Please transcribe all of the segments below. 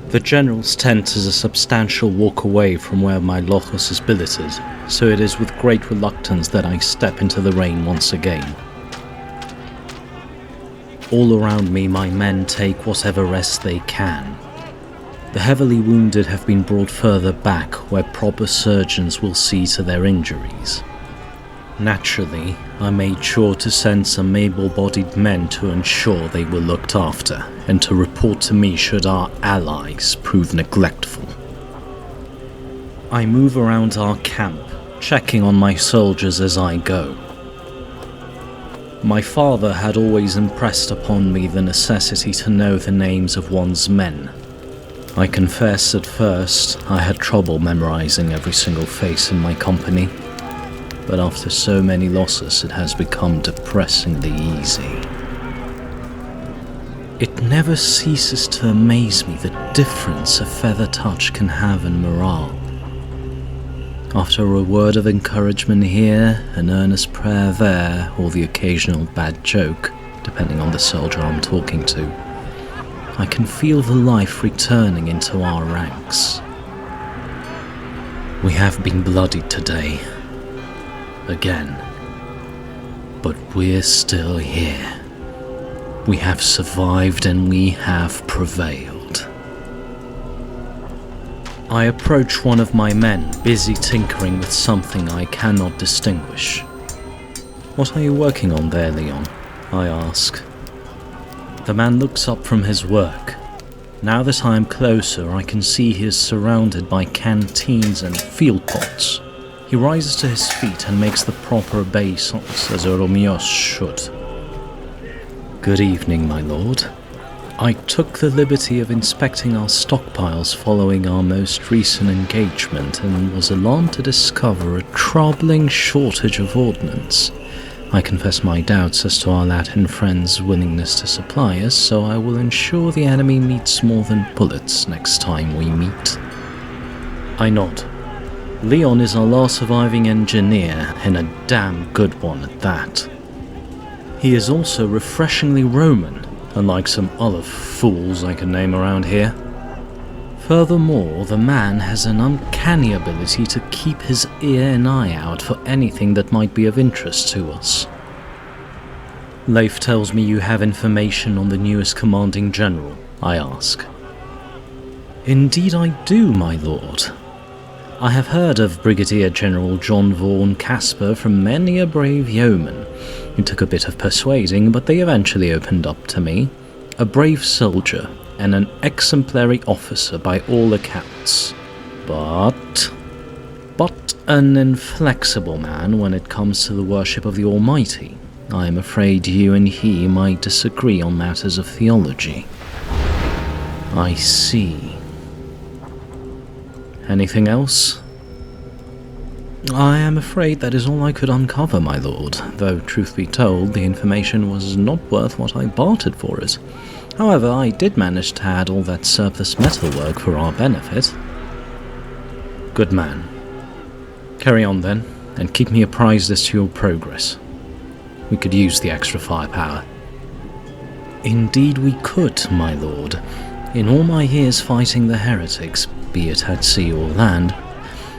The General's tent is a substantial walk away from where my lochos is billeted, so it is with great reluctance that I step into the rain once again. All around me my men take whatever rest they can. The heavily wounded have been brought further back where proper surgeons will see to their injuries. Naturally, I made sure to send some able-bodied men to ensure they were looked after and to report to me should our allies prove neglectful. I move around our camp, checking on my soldiers as I go. My father had always impressed upon me the necessity to know the names of one's men. I confess at first I had trouble memorizing every single face in my company, but after so many losses it has become depressingly easy. It never ceases to amaze me the difference a feather touch can have in morale. After a word of encouragement here, an earnest prayer there, or the occasional bad joke, depending on the soldier I'm talking to, I can feel the life returning into our ranks. We have been bloodied today. Again. But we're still here. We have survived and we have prevailed. I approach one of my men, busy tinkering with something I cannot distinguish. "What are you working on there, Leon?" I ask. The man looks up from his work. Now that I am closer, I can see he is surrounded by canteens and field pots. He rises to his feet and makes the proper obeisance as a Romeos should. "Good evening, my lord. I took the liberty of inspecting our stockpiles following our most recent engagement and was alarmed to discover a troubling shortage of ordnance. I confess my doubts as to our Latin friends' willingness to supply us, so I will ensure the enemy meets more than bullets next time we meet." I nod. Leon is our last surviving engineer, and a damn good one at that. He is also refreshingly Roman, unlike some other fools I can name around here. Furthermore, the man has an uncanny ability to keep his ear and eye out for anything that might be of interest to us. "Leif tells me you have information on the newest commanding general," I ask. "Indeed I do, my lord. I have heard of Brigadier General John Vaughan Casper from many a brave yeoman. It took a bit of persuading, but they eventually opened up to me. A brave soldier, and an exemplary officer by all accounts. But an inflexible man when it comes to the worship of the Almighty. I am afraid you and he might disagree on matters of theology." "I see. Anything else?" "I am afraid that is all I could uncover, my lord, though truth be told, the information was not worth what I bartered for it. However, I did manage to add all that surplus metalwork for our benefit." "Good man. Carry on then, and keep me apprised as to your progress. We could use the extra firepower." "Indeed we could, my lord. In all my years fighting the heretics, be it at sea or land,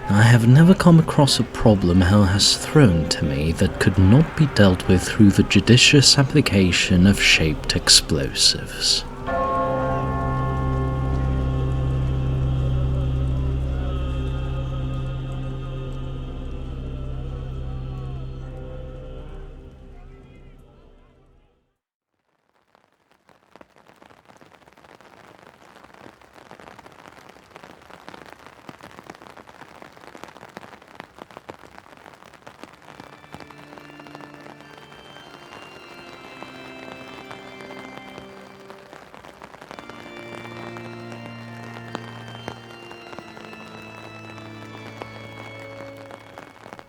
I have never come across a problem hell has thrown to me that could not be dealt with through the judicious application of shaped explosives."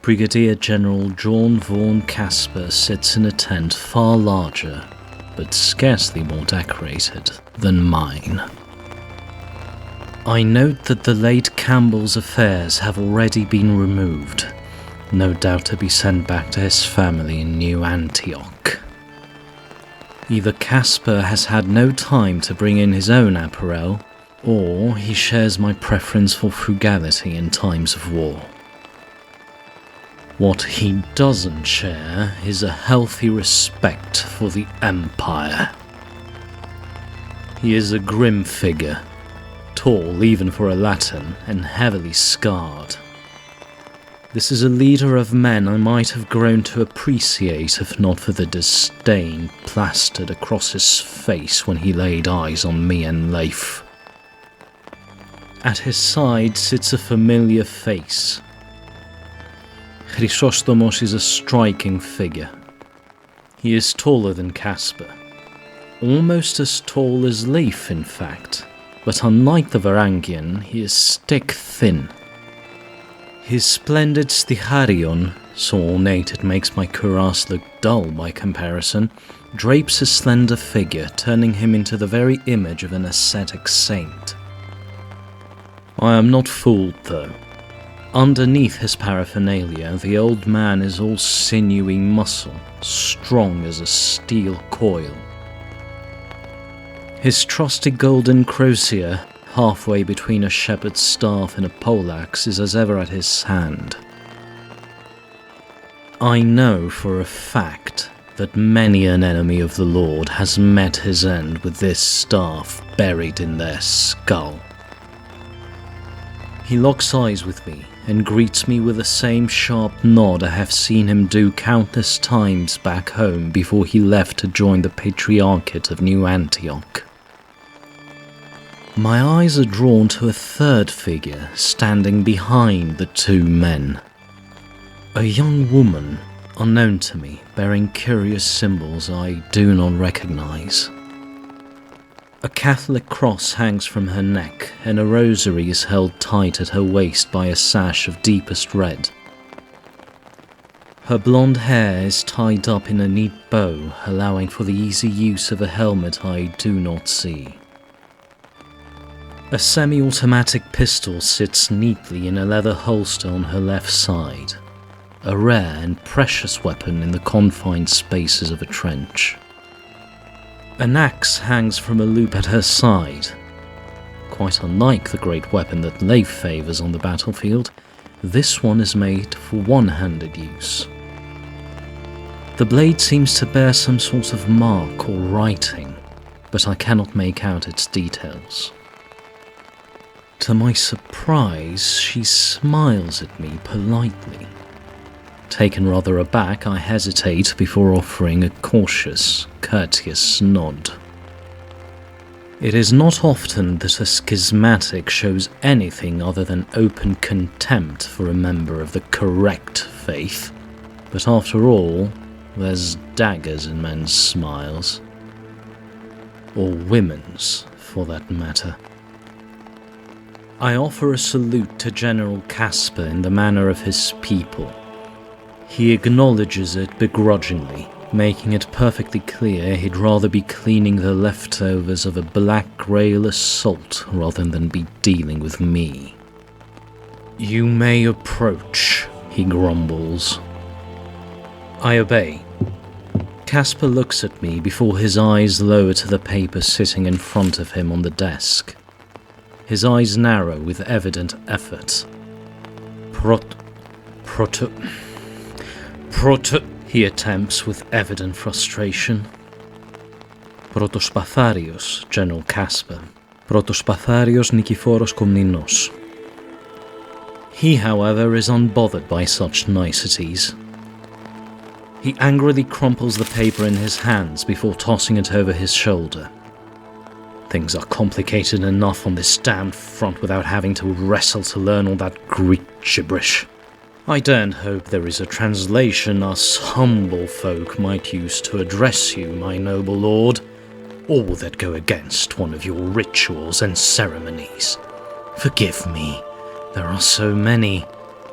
Brigadier General John Vaughan Casper sits in a tent far larger, but scarcely more decorated, than mine. I note that the late Campbell's affairs have already been removed, no doubt to be sent back to his family in New Antioch. Either Casper has had no time to bring in his own apparel, or he shares my preference for frugality in times of war. What he doesn't share is a healthy respect for the Empire. He is a grim figure, tall even for a Latin, and heavily scarred. This is a leader of men I might have grown to appreciate if not for the disdain plastered across his face when he laid eyes on me and Leif. At his side sits a familiar face. Chrysostomos is a striking figure. He is taller than Caspar, almost as tall as Leif in fact, but unlike the Varangian, he is stick-thin. His splendid sticharion, so ornate it makes my cuirass look dull by comparison, drapes his slender figure, turning him into the very image of an ascetic saint. I am not fooled though. Underneath his paraphernalia, the old man is all sinewy muscle, strong as a steel coil. His trusty golden crosier, halfway between a shepherd's staff and a poleaxe, is as ever at his hand. I know for a fact that many an enemy of the Lord has met his end with this staff buried in their skull. He locks eyes with me and greets me with the same sharp nod I have seen him do countless times back home before he left to join the Patriarchate of New Antioch. My eyes are drawn to a third figure standing behind the two men. A young woman, unknown to me, bearing curious symbols I do not recognize. A Catholic cross hangs from her neck, and a rosary is held tight at her waist by a sash of deepest red. Her blonde hair is tied up in a neat bow, allowing for the easy use of a helmet I do not see. A semi-automatic pistol sits neatly in a leather holster on her left side, a rare and precious weapon in the confined spaces of a trench. An axe hangs from a loop at her side. Quite unlike the great weapon that Leif favours on the battlefield, this one is made for one-handed use. The blade seems to bear some sort of mark or writing, but I cannot make out its details. To my surprise, she smiles at me politely. Taken rather aback, I hesitate before offering a cautious, courteous nod. It is not often that a schismatic shows anything other than open contempt for a member of the correct faith, but after all, there's daggers in men's smiles. Or women's, for that matter. I offer a salute to General Caspar in the manner of his people. He acknowledges it begrudgingly, making it perfectly clear he'd rather be cleaning the leftovers of a black rail assault rather than be dealing with me. "You may approach," he grumbles. I obey. Caspar looks at me before his eyes lower to the paper sitting in front of him on the desk. His eyes narrow with evident effort. He attempts with evident frustration. Protospαθάριος, General Caspar. Protospαθάριος Nikiforos Komninos. He, however, is unbothered by such niceties. He angrily crumples the paper in his hands before tossing it over his shoulder. Things are complicated enough on this damned front without having to wrestle to learn all that Greek gibberish. I daren't hope there is a translation us humble folk might use to address you, my noble lord, or that go against one of your rituals and ceremonies. Forgive me, there are so many.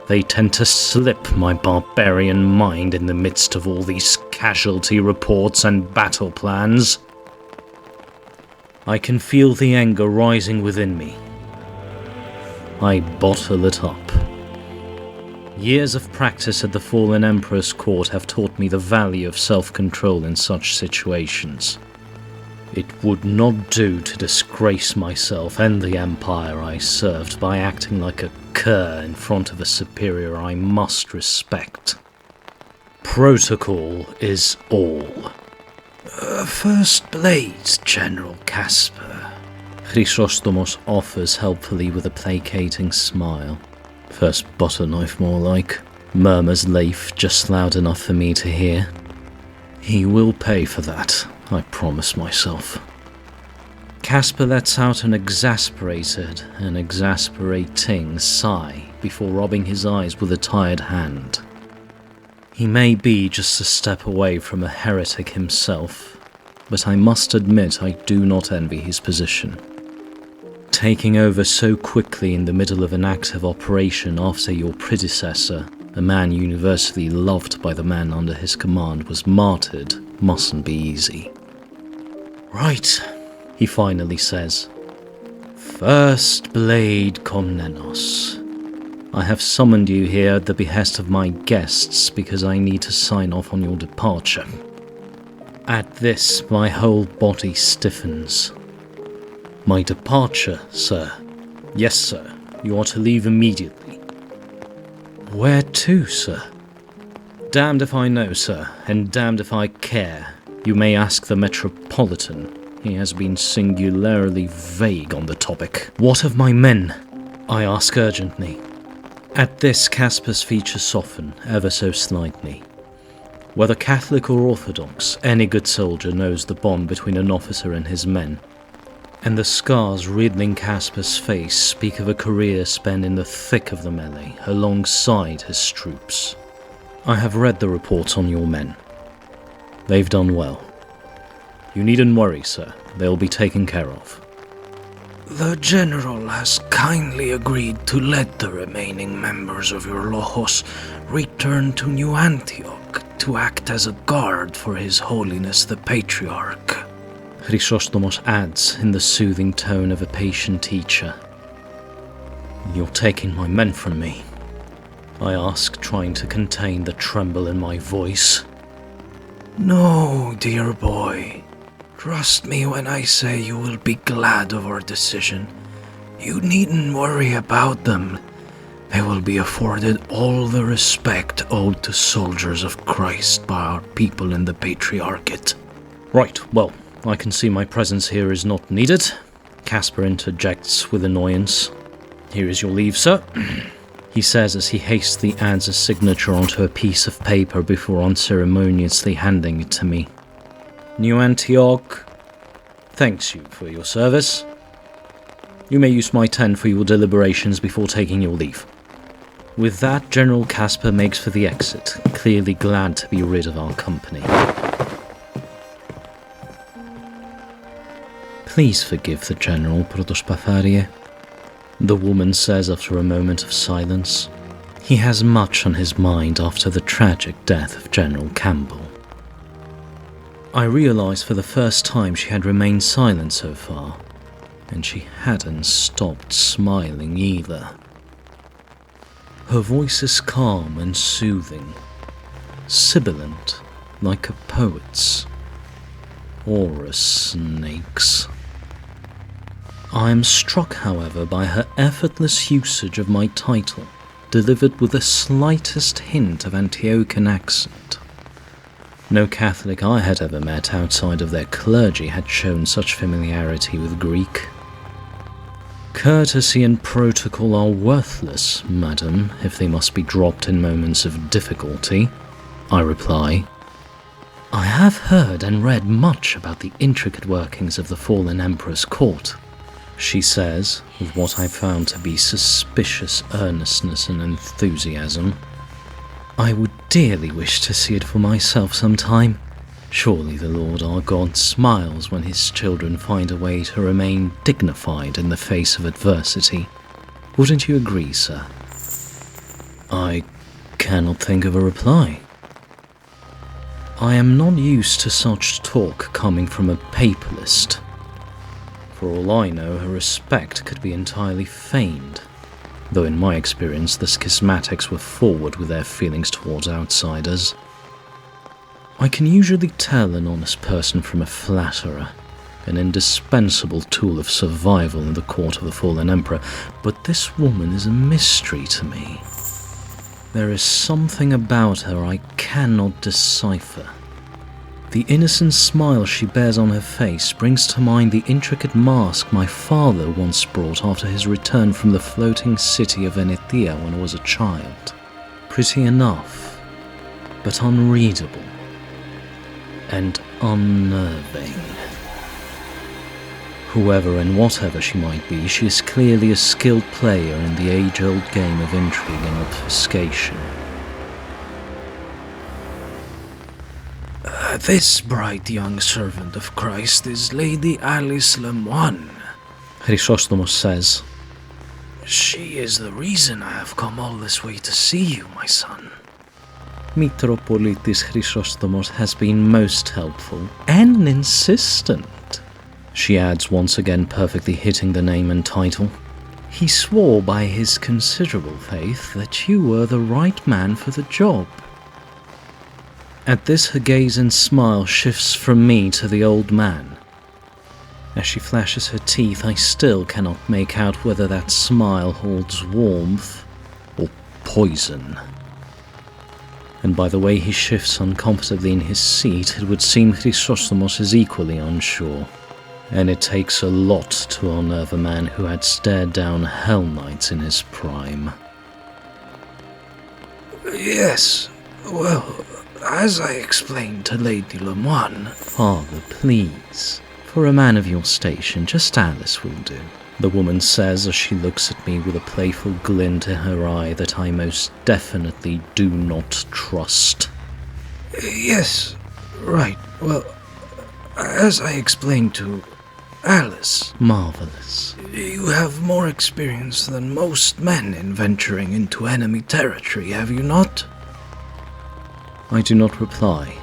They tend to slip my barbarian mind in the midst of all these casualty reports and battle plans. I can feel the anger rising within me. I bottle it up. Years of practice at the fallen Emperor's court have taught me the value of self-control in such situations. It would not do to disgrace myself and the empire I served by acting like a cur in front of a superior I must respect. Protocol is all. First blades, General Casper. Chrysostomos offers helpfully with a placating smile. First butter knife, more like, murmurs Leif just loud enough for me to hear. He will pay for that, I promise myself. Casper lets out an exasperated and exasperating sigh before rubbing his eyes with a tired hand. He may be just a step away from a heretic himself, but I must admit I do not envy his position. Taking over so quickly in the middle of an active operation after your predecessor, a man universally loved by the man under his command, was martyred, mustn't be easy. Right, he finally says. First Blade Komnenos. I have summoned you here at the behest of my guests because I need to sign off on your departure. At this, my whole body stiffens. My departure, sir? Yes, sir. You are to leave immediately. Where to, sir? Damned if I know, sir, and damned if I care. You may ask the Metropolitan. He has been singularly vague on the topic. What of my men? I ask urgently. At this, Casper's features soften, ever so slightly. Whether Catholic or Orthodox, any good soldier knows the bond between an officer and his men. And the scars riddling Casper's face speak of a career spent in the thick of the melee, alongside his troops. I have read the reports on your men. They've done well. You needn't worry, sir. They'll be taken care of. The General has kindly agreed to let the remaining members of your Lohos return to New Antioch to act as a guard for His Holiness the Patriarch. Chrysostomos adds in the soothing tone of a patient teacher. You're taking my men from me, I ask, trying to contain the tremble in my voice. No, dear boy. Trust me when I say you will be glad of our decision. You needn't worry about them. They will be afforded all the respect owed to soldiers of Christ by our people in the Patriarchate. Right, well, I can see my presence here is not needed. Casper interjects with annoyance. Here is your leave, sir. He says as he hastily adds a signature onto a piece of paper before unceremoniously handing it to me. New Antioch thanks you for your service. You may use my tent for your deliberations before taking your leave. With that, General Casper makes for the exit, clearly glad to be rid of our company. Please forgive the General, Protospafarie, the woman says after a moment of silence. He has much on his mind after the tragic death of General Campbell. I realized for the first time she had remained silent so far, and she hadn't stopped smiling either. Her voice is calm and soothing, sibilant like a poet's, or a snake's. I am struck, however, by her effortless usage of my title, delivered with the slightest hint of Antiochian accent. No Catholic I had ever met outside of their clergy had shown such familiarity with Greek. Courtesy and protocol are worthless, madam, if they must be dropped in moments of difficulty, I reply. I have heard and read much about the intricate workings of the fallen Emperor's court, she says, with what I found to be suspicious earnestness and enthusiasm. I would dearly wish to see it for myself sometime. Surely the Lord our God smiles when his children find a way to remain dignified in the face of adversity. Wouldn't you agree, sir? I cannot think of a reply. I am not used to such talk coming from a papalist. For all I know, her respect could be entirely feigned, though in my experience the schismatics were forward with their feelings towards outsiders. I can usually tell an honest person from a flatterer, an indispensable tool of survival in the court of the fallen emperor, but this woman is a mystery to me. There is something about her I cannot decipher. The innocent smile she bears on her face brings to mind the intricate mask my father once brought after his return from the floating city of Venetia when I was a child. Pretty enough, but unreadable and unnerving. Whoever and whatever she might be, she is clearly a skilled player in the age-old game of intrigue and obfuscation. This bright young servant of Christ is Lady Alice Lemoine, Chrysostomos says. She is the reason I have come all this way to see you, my son. Metropolitis Chrysostomos has been most helpful and insistent, she adds, once again perfectly hitting the name and title. He swore by his considerable faith that you were the right man for the job. At this her gaze and smile shifts from me to the old man. As she flashes her teeth, I still cannot make out whether that smile holds warmth or poison. And by the way he shifts uncomfortably in his seat, it would seem Chrysostomos is equally unsure. And it takes a lot to unnerve a man who had stared down Hell Knights in his prime. Yes, well, as I explained to Lady Lemoine... Father, please. For a man of your station, just Alice will do, the woman says as she looks at me with a playful glint in her eye that I most definitely do not trust. Yes, right, well, as I explained to Alice... Marvelous. You have more experience than most men in venturing into enemy territory, have you not? I do not reply.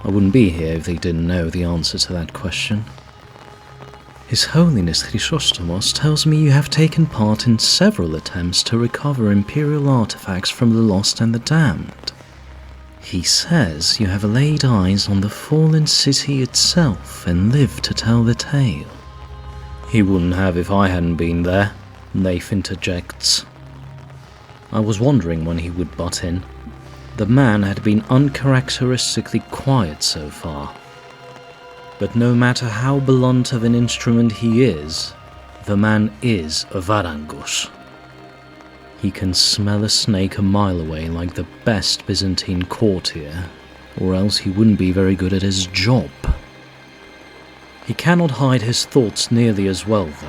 I wouldn't be here if they didn't know the answer to that question. His Holiness Chrysostomos tells me you have taken part in several attempts to recover imperial artifacts from the lost and the damned. He says you have laid eyes on the fallen city itself and lived to tell the tale. He wouldn't have if I hadn't been there, Nath interjects. I was wondering when he would butt in. The man had been uncharacteristically quiet so far. But no matter how blunt of an instrument he is, the man is a Varangos. He can smell a snake a mile away like the best Byzantine courtier, or else he wouldn't be very good at his job. He cannot hide his thoughts nearly as well, though.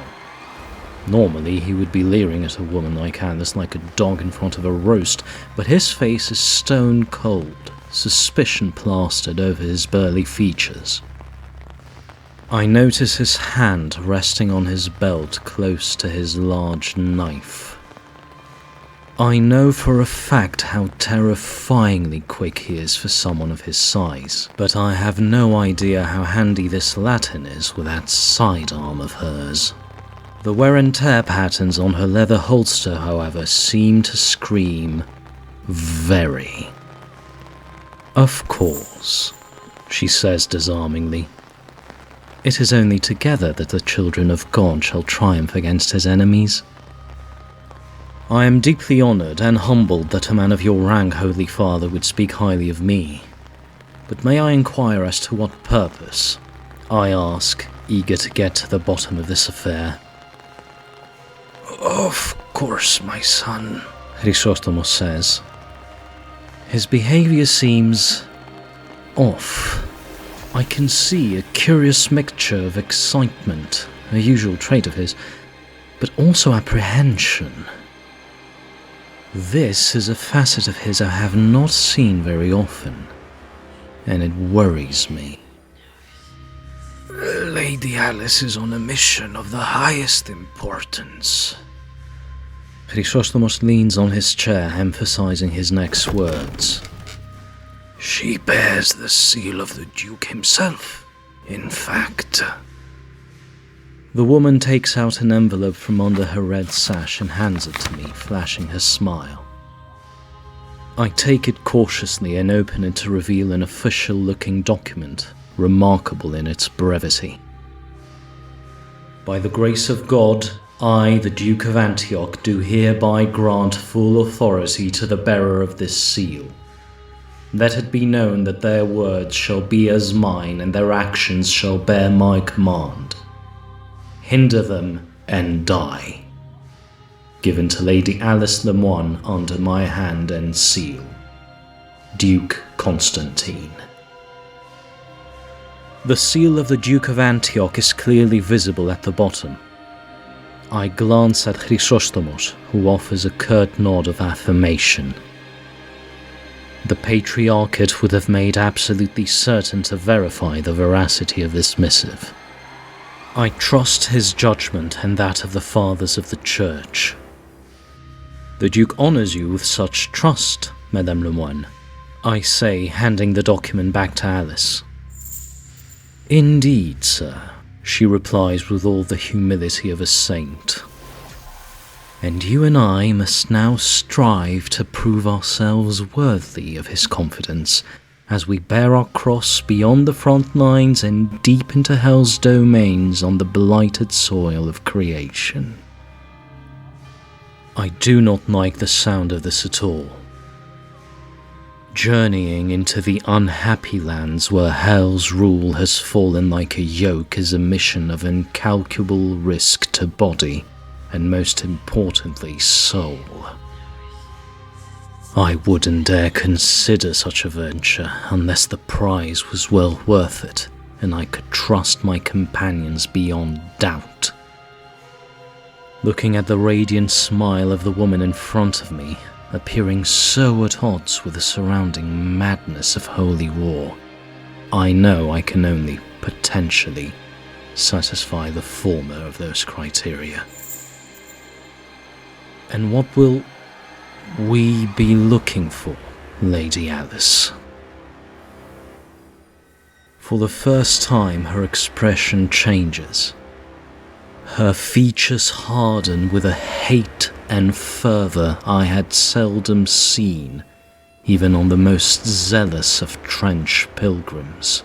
Normally he would be leering at a woman like Alice like a dog in front of a roast, but his face is stone cold, suspicion plastered over his burly features. I notice his hand resting on his belt close to his large knife. I know for a fact how terrifyingly quick he is for someone of his size, but I have no idea how handy this Latin is with that sidearm of hers. The wear and tear patterns on her leather holster, however, seem to scream very. Of course, she says disarmingly. It is only together that the children of God shall triumph against his enemies. I am deeply honoured and humbled that a man of your rank, Holy Father, would speak highly of me. But may I inquire as to what purpose? I ask, eager to get to the bottom of this affair. Of course, my son, Chrysostomos says. His behaviour seems off. I can see a curious mixture of excitement, a usual trait of his, but also apprehension. This is a facet of his I have not seen very often, and it worries me. Lady Alice is on a mission of the highest importance. Chrysostomos leans on his chair, emphasizing his next words. She bears the seal of the Duke himself, in fact. The woman takes out an envelope from under her red sash and hands it to me, flashing her smile. I take it cautiously and open it to reveal an official-looking document, remarkable in its brevity. By the grace of God, I, the Duke of Antioch, do hereby grant full authority to the bearer of this seal. Let it be known that their words shall be as mine, and their actions shall bear my command. Hinder them and die. Given to Lady Alice Lemoine under my hand and seal. Duke Constantine. The seal of the Duke of Antioch is clearly visible at the bottom. I glance at Chrysostomos, who offers a curt nod of affirmation. The Patriarchate would have made absolutely certain to verify the veracity of this missive. I trust his judgment and that of the Fathers of the Church. The Duke honours you with such trust, Madame Lemoine, I say, handing the document back to Alice. Indeed, sir, she replies with all the humility of a saint. And you and I must now strive to prove ourselves worthy of his confidence as we bear our cross beyond the front lines and deep into hell's domains on the blighted soil of creation. I do not like the sound of this at all. Journeying into the unhappy lands where hell's rule has fallen like a yoke is a mission of incalculable risk to body, and most importantly, soul. I wouldn't dare consider such a venture unless the prize was well worth it, and I could trust my companions beyond doubt. Looking at the radiant smile of the woman in front of me, appearing so at odds with the surrounding madness of holy war, I know I can only potentially satisfy the former of those criteria. And what will we be looking for, Lady Alice? For the first time, her expression changes. Her features harden with a hate and fervour I had seldom seen, even on the most zealous of trench pilgrims.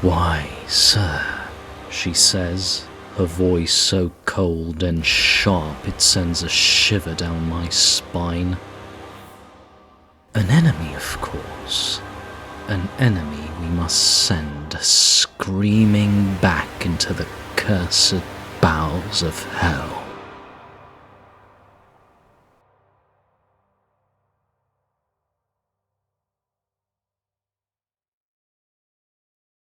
"Why, sir," she says, her voice so cold and sharp it sends a shiver down my spine. "An enemy, of course. An enemy we must send screaming back into the cursed bowels of hell."